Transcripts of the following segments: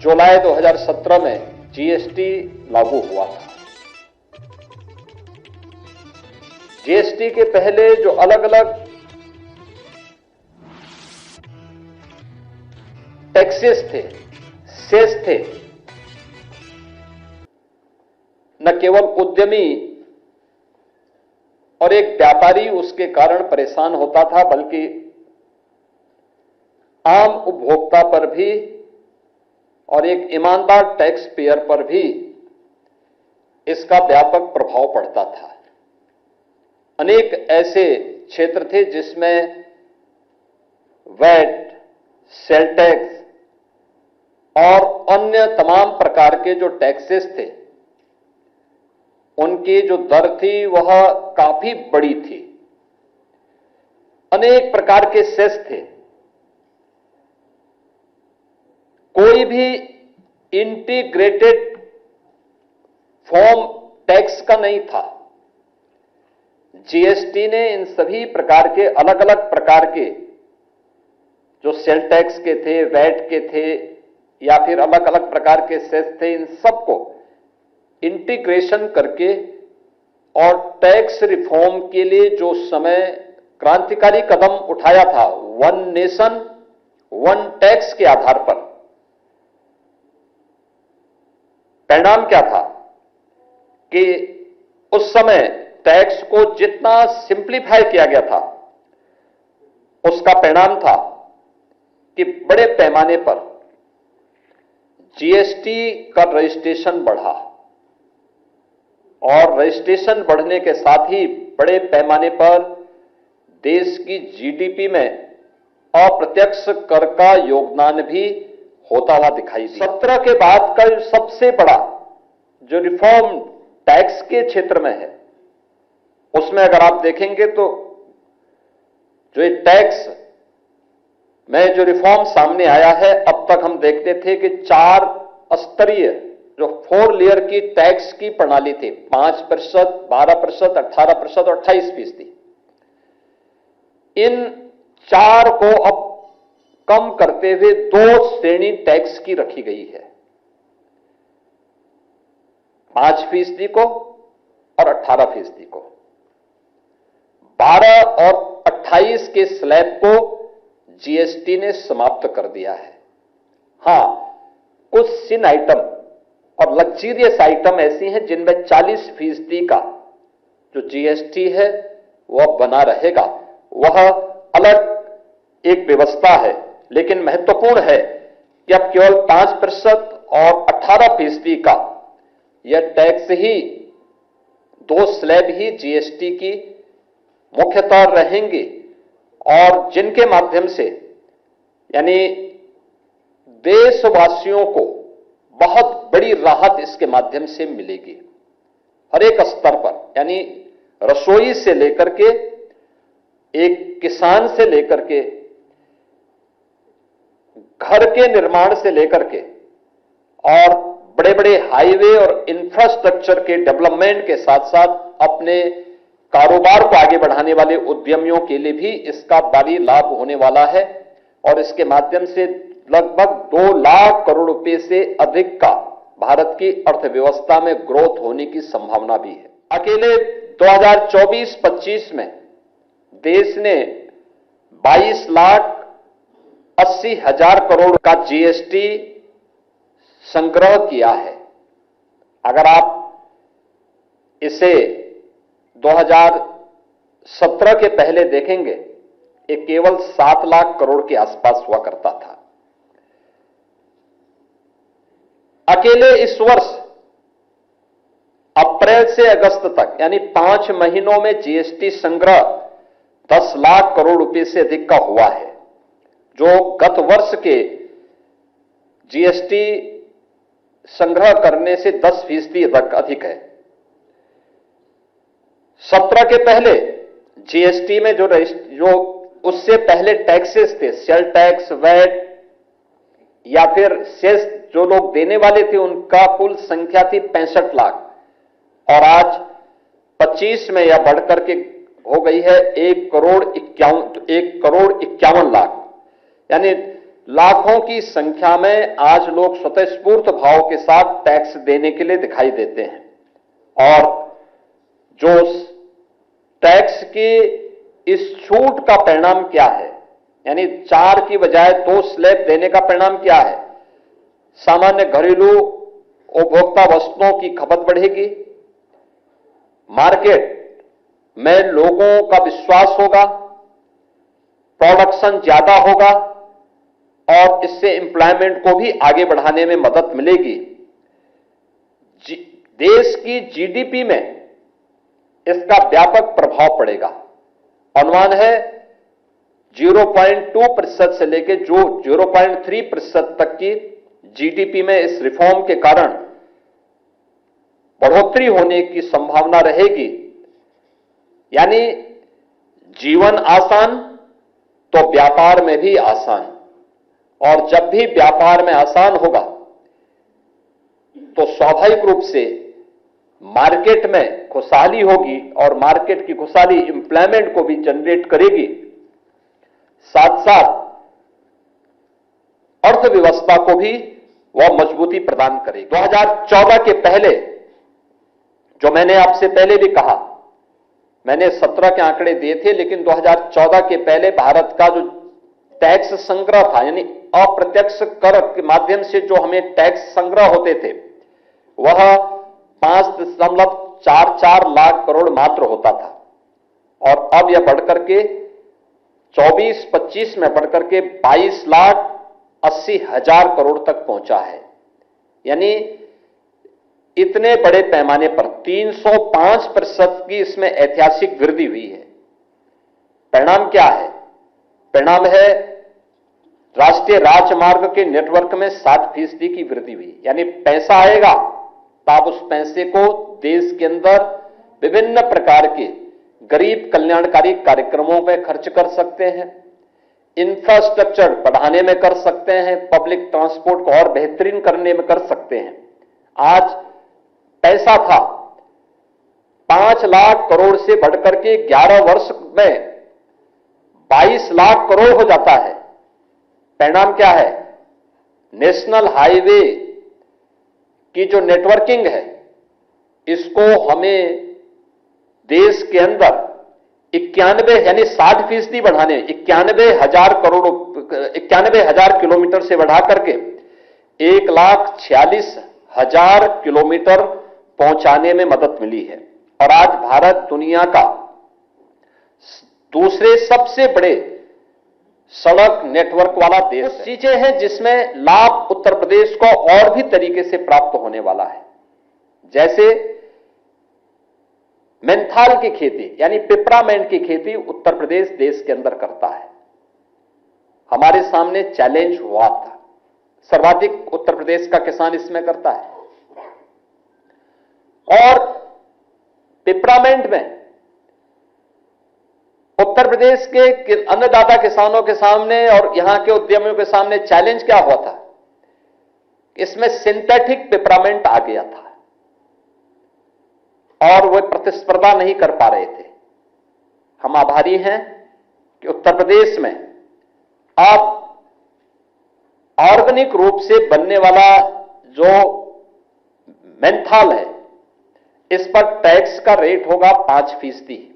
जुलाई 2017 में जीएसटी लागू हुआ था। जीएसटी के पहले जो अलग अलग टैक्सेस थे, सेस थे, न केवल उद्यमी और एक व्यापारी उसके कारण परेशान होता था, बल्कि आम उपभोक्ता पर भी और एक ईमानदार टैक्स पेयर पर भी इसका व्यापक प्रभाव पड़ता था। अनेक ऐसे क्षेत्र थे जिसमें वैट, सेल टैक्स और अन्य तमाम प्रकार के जो टैक्सेस थे, उनकी जो दर थी वह काफी बड़ी थी। अनेक प्रकार के सेस थे। कोई भी इंटीग्रेटेड फॉर्म टैक्स का नहीं था। जीएसटी ने इन सभी प्रकार के अलग अलग प्रकार के जो सेल टैक्स के थे, वैट के थे या फिर अलग अलग प्रकार के सेस थे, इन सबको इंटीग्रेशन करके और टैक्स रिफॉर्म के लिए जो समय क्रांतिकारी कदम उठाया था, वन नेशन वन टैक्स के आधार पर, परिणाम क्या था कि उस समय टैक्स को जितना सिंप्लीफाई किया गया था, उसका परिणाम था कि बड़े पैमाने पर जीएसटी का रजिस्ट्रेशन बढ़ा और रजिस्ट्रेशन बढ़ने के साथ ही बड़े पैमाने पर देश की जीडीपी में अप्रत्यक्ष कर का योगदान भी होता हुआ दिखाई दिया। 17 के बाद का सबसे बड़ा जो रिफॉर्म टैक्स के क्षेत्र में है, उसमें अगर आप देखेंगे तो जो ये टैक्स में जो रिफॉर्म सामने आया है, अब तक हम देखते थे कि 4 स्तरीय जो 4 लेयर की टैक्स की प्रणाली थी, 5%, 12%, 18% और 28%। इन 4 को अब कम करते हुए 2 श्रेणी टैक्स की रखी गई है, 5% को और 18% को। 12 और 28 के स्लैब को जीएसटी ने समाप्त कर दिया है। हां, कुछ सिन आइटम और लग्जरियस आइटम ऐसी हैं जिनमें 40% का जो जीएसटी है वह बना रहेगा। वह अलग एक व्यवस्था है, लेकिन महत्वपूर्ण है कि अब केवल 5% और 18% का यह टैक्स ही, 2 स्लैब ही जीएसटी की मुख्यतः रहेंगे और जिनके माध्यम से यानी देशवासियों को बहुत बड़ी राहत इसके माध्यम से मिलेगी हर एक स्तर पर। यानी रसोई से लेकर के, एक किसान से लेकर के, घर के निर्माण से लेकर के और बड़े बड़े हाईवे और इंफ्रास्ट्रक्चर के डेवलपमेंट के साथ साथ अपने कारोबार को आगे बढ़ाने वाले उद्यमियों के लिए भी इसका भारी लाभ होने वाला है और इसके माध्यम से लगभग 2 लाख करोड़ रुपए से अधिक का भारत की अर्थव्यवस्था में ग्रोथ होने की संभावना भी है। अकेले 2024-25 में देश ने 22,80,000 करोड़ का जीएसटी संग्रह किया है। अगर आप इसे 2017 के पहले देखेंगे, ये केवल 7 लाख करोड़ के आसपास हुआ करता था। अकेले इस वर्ष अप्रैल से अगस्त तक यानी 5 महीनों में जीएसटी संग्रह 10 लाख करोड़ रुपए से अधिक का हुआ है, जो गत वर्ष के जीएसटी संग्रह करने से 10% अधिक है। 17 के पहले जीएसटी में जो उससे पहले टैक्सेस थे, सेल टैक्स, वैट या फिर सेस जो लोग देने वाले थे, उनका कुल संख्या थी 65 लाख और आज 25 में यह बढ़कर के हो गई है 1 करोड़ 51 लाख। यानी लाखों की संख्या में आज लोग स्वतःस्फूर्त भाव के साथ टैक्स देने के लिए दिखाई देते हैं और जो टैक्स की इस छूट का परिणाम क्या है, यानी 4 की बजाय 2 स्लैब देने का परिणाम क्या है? सामान्य घरेलू उपभोक्ता वस्तुओं की खपत बढ़ेगी, मार्केट में लोगों का विश्वास होगा, प्रोडक्शन ज्यादा होगा और इससे एम्प्लॉयमेंट को भी आगे बढ़ाने में मदद मिलेगी। देश की जीडीपी में इसका व्यापक प्रभाव पड़ेगा। अनुमान है 0.2% से लेकर जो 0.3% तक की जीडीपी में इस रिफॉर्म के कारण बढ़ोतरी होने की संभावना रहेगी। यानी जीवन आसान तो व्यापार में भी आसान, और जब भी व्यापार में आसान होगा तो स्वाभाविक रूप से मार्केट में खुशहाली होगी और मार्केट की खुशहाली एम्प्लॉयमेंट को भी जनरेट करेगी, साथ साथ अर्थव्यवस्था को भी वह मजबूती प्रदान करेगी। 2014 के पहले, जो मैंने आपसे पहले भी कहा, मैंने 17 के आंकड़े दिए थे, लेकिन 2014 के पहले भारत का जो टैक्स संग्रह था, यानी अप्रत्यक्ष कर के माध्यम से जो हमें टैक्स संग्रह होते थे, वह 5.44 लाख करोड़ मात्र होता था और अब यह बढ़कर के 24-25 में बढ़कर के 22,80,000 करोड़ तक पहुंचा है। यानी इतने बड़े पैमाने पर 305% की इसमें ऐतिहासिक वृद्धि हुई है। परिणाम क्या है? परिणाम है राष्ट्रीय राजमार्ग के नेटवर्क में 60% की वृद्धि हुई। यानी पैसा आएगा तो आप उस पैसे को देश के अंदर विभिन्न प्रकार के गरीब कल्याणकारी कार्यक्रमों में खर्च कर सकते हैं, इंफ्रास्ट्रक्चर बढ़ाने में कर सकते हैं, पब्लिक ट्रांसपोर्ट को और बेहतरीन करने में कर सकते हैं। आज पैसा था 5 लाख करोड़ से बढ़कर के 11 वर्ष में 22 लाख करोड़ हो जाता है। परिणाम क्या है? नेशनल हाईवे की जो नेटवर्किंग है, इसको हमें देश के अंदर 91 यानी 60% बढ़ाने, 91,000 किलोमीटर से बढ़ा करके 1,46,000 किलोमीटर पहुंचाने में मदद मिली है। और आज भारत दुनिया का दूसरे सबसे बड़े सड़क नेटवर्क वाला देश है। चीजें हैं जिसमें लाभ उत्तर प्रदेश को और भी तरीके से प्राप्त होने वाला है, जैसे मेंथाल की खेती यानी पिपरामेंट की खेती उत्तर प्रदेश देश के अंदर करता है। हमारे सामने चैलेंज हुआ था, सर्वाधिक उत्तर प्रदेश का किसान इसमें करता है। और पिपरामेंट में उत्तर प्रदेश के अन्नदाता किसानों के सामने और यहां के उद्यमियों के सामने चैलेंज क्या हुआ था? इसमें सिंथेटिक पिपरामेंट आ गया था और वे प्रतिस्पर्धा नहीं कर पा रहे थे। हम आभारी हैं कि उत्तर प्रदेश में अब ऑर्गेनिक रूप से बनने वाला जो मेंथाल है, इस पर टैक्स का रेट होगा 5%,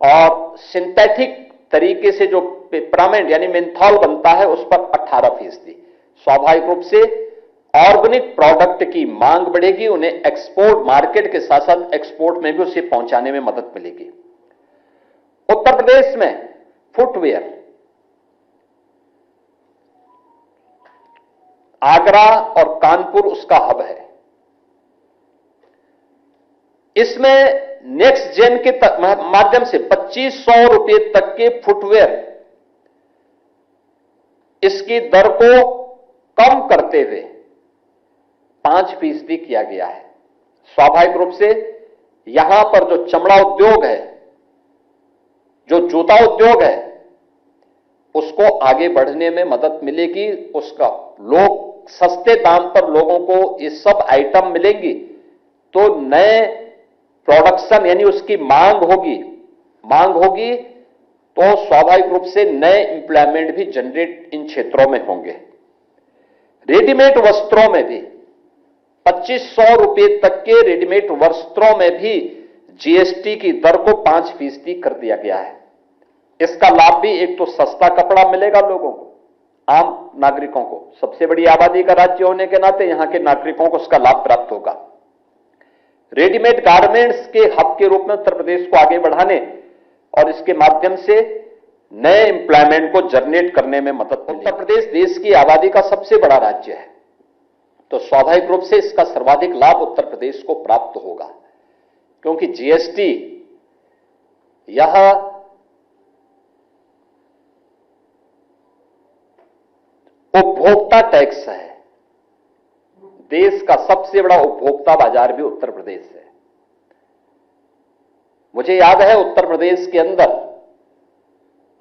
और सिंथेटिक तरीके से जो पिपरामेंट यानी मेंथॉल बनता है उस पर 18%। स्वाभाविक रूप से ऑर्गेनिक प्रोडक्ट की मांग बढ़ेगी, उन्हें एक्सपोर्ट मार्केट के साथ साथ एक्सपोर्ट में भी उसे पहुंचाने में मदद मिलेगी। उत्तर प्रदेश में फुटवेयर, आगरा और कानपुर उसका हब है। इसमें नेक्स्ट जेन के माध्यम से 2500 रुपए तक के फुटवेयर इसकी दर को कम करते हुए 5% किया गया है। स्वाभाविक रूप से यहां पर जो चमड़ा उद्योग है, जो जूता उद्योग है, उसको आगे बढ़ने में मदद मिलेगी। उसका लोग सस्ते दाम पर लोगों को ये सब आइटम मिलेंगी तो नए प्रोडक्शन यानी उसकी मांग होगी तो स्वाभाविक रूप से नए एम्प्लॉयमेंट भी जनरेट इन क्षेत्रों में होंगे। रेडीमेड वस्त्रों में भी 2500 रुपए तक के रेडीमेड वस्त्रों में भी जीएसटी की दर को 5% कर दिया गया है। इसका लाभ भी एक तो सस्ता कपड़ा मिलेगा लोगों को, आम नागरिकों को, सबसे बड़ी आबादी का राज्य होने के नाते यहां के नागरिकों को उसका लाभ प्राप्त होगा। रेडीमेड गारमेंट्स के हब के रूप में उत्तर प्रदेश को आगे बढ़ाने और इसके माध्यम से नए एम्प्लॉयमेंट को जनरेट करने में मदद मिलेगी। उत्तर प्रदेश देश की आबादी का सबसे बड़ा राज्य है, तो स्वाभाविक रूप से इसका सर्वाधिक लाभ उत्तर प्रदेश को प्राप्त होगा, क्योंकि जीएसटी यह उपभोक्ता टैक्स है। देश का सबसे बड़ा उपभोक्ता बाजार भी उत्तर प्रदेश है। मुझे याद है उत्तर प्रदेश के अंदर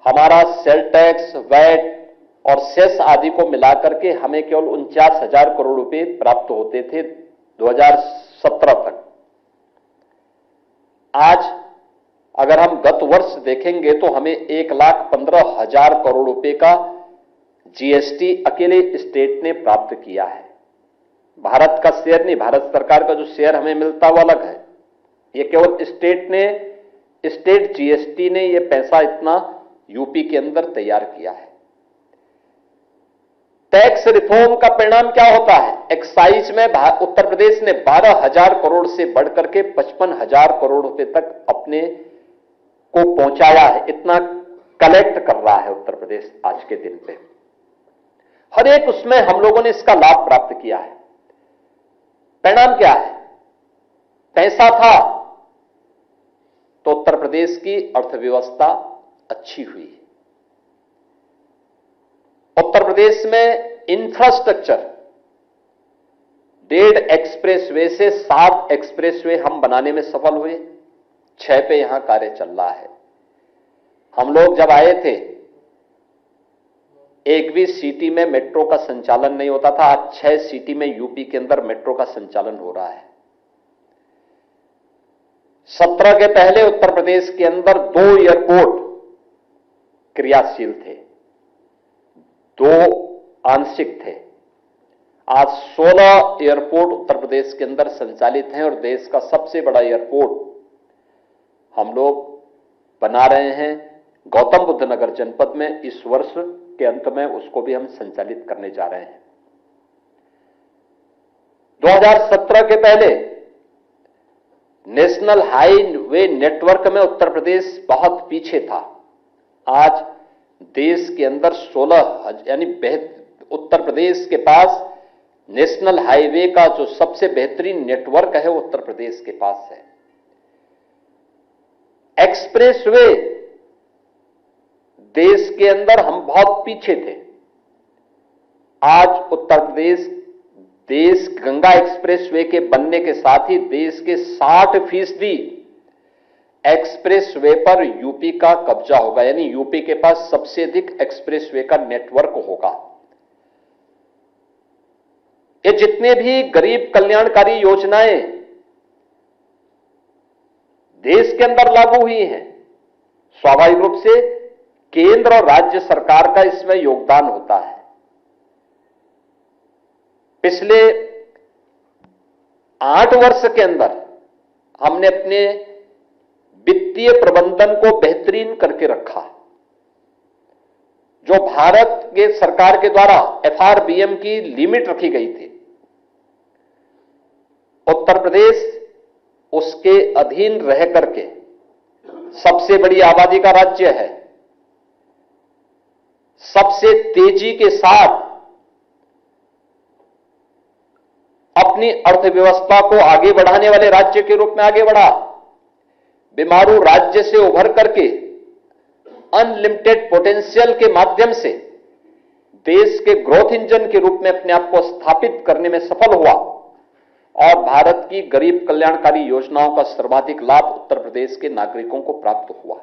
हमारा सेल टैक्स, वैट और सेस आदि को मिलाकर के हमें केवल 49,000 करोड़ रुपए प्राप्त होते थे 2017 तक। आज अगर हम गत वर्ष देखेंगे तो हमें 1,15,000 करोड़ रुपए का जीएसटी अकेले स्टेट ने प्राप्त किया है। भारत का शेयर नहीं, भारत सरकार का जो शेयर हमें मिलता वो अलग है। ये केवल स्टेट जीएसटी ने ये पैसा इतना यूपी के अंदर तैयार किया है। टैक्स रिफॉर्म का परिणाम क्या होता है? एक्साइज में उत्तर प्रदेश ने 12,000 करोड़ से बढ़कर के 55,000 करोड़ रुपए तक अपने को पहुंचाया है। इतना कलेक्ट कर रहा है उत्तर प्रदेश आज के दिन पे। हर एक उसमें हम लोगों ने इसका लाभ प्राप्त किया है। परिणाम क्या है? पैसा था तो उत्तर प्रदेश की अर्थव्यवस्था अच्छी हुई। उत्तर प्रदेश में इंफ्रास्ट्रक्चर 1.5 एक्सप्रेसवे से 7 एक्सप्रेसवे हम बनाने में सफल हुए। 6 पे यहां कार्य चल रहा है। हम लोग जब आए थे एक भी सिटी में मेट्रो का संचालन नहीं होता था। आज 6 सिटी में यूपी के अंदर मेट्रो का संचालन हो रहा है। 17 के पहले उत्तर प्रदेश के अंदर 2 एयरपोर्ट क्रियाशील थे, 2 आंशिक थे। आज 16 एयरपोर्ट उत्तर प्रदेश के अंदर संचालित हैं और देश का सबसे बड़ा एयरपोर्ट हम लोग बना रहे हैं गौतम बुद्ध नगर जनपद में। इस वर्ष के अंत में उसको भी हम संचालित करने जा रहे हैं। 2017 के पहले नेशनल हाईवे नेटवर्क में उत्तर प्रदेश बहुत पीछे था। आज देश के अंदर 16 यानी उत्तर प्रदेश के पास नेशनल हाईवे का जो सबसे बेहतरीन नेटवर्क है वो उत्तर प्रदेश के पास है। एक्सप्रेसवे देश के अंदर हम बहुत पीछे थे। आज उत्तर प्रदेश देश गंगा एक्सप्रेसवे के बनने के साथ ही देश के 60% एक्सप्रेसवे पर यूपी का कब्जा होगा, यानी यूपी के पास सबसे अधिक एक्सप्रेसवे का नेटवर्क होगा। ये जितने भी गरीब कल्याणकारी योजनाएं देश के अंदर लागू हुई हैं, स्वाभाविक रूप से केंद्र और राज्य सरकार का इसमें योगदान होता है। पिछले 8 वर्ष के अंदर हमने अपने वित्तीय प्रबंधन को बेहतरीन करके रखा। जो भारत के सरकार के द्वारा एफआरबीएम की लिमिट रखी गई थी, उत्तर प्रदेश उसके अधीन रह करके सबसे बड़ी आबादी का राज्य है, सबसे तेजी के साथ अपनी अर्थव्यवस्था को आगे बढ़ाने वाले राज्य के रूप में आगे बढ़ा। बीमारू राज्य से उभर करके अनलिमिटेड पोटेंशियल के माध्यम से देश के ग्रोथ इंजन के रूप में अपने आप को स्थापित करने में सफल हुआ और भारत की गरीब कल्याणकारी योजनाओं का सर्वाधिक लाभ उत्तर प्रदेश के नागरिकों को प्राप्त हुआ।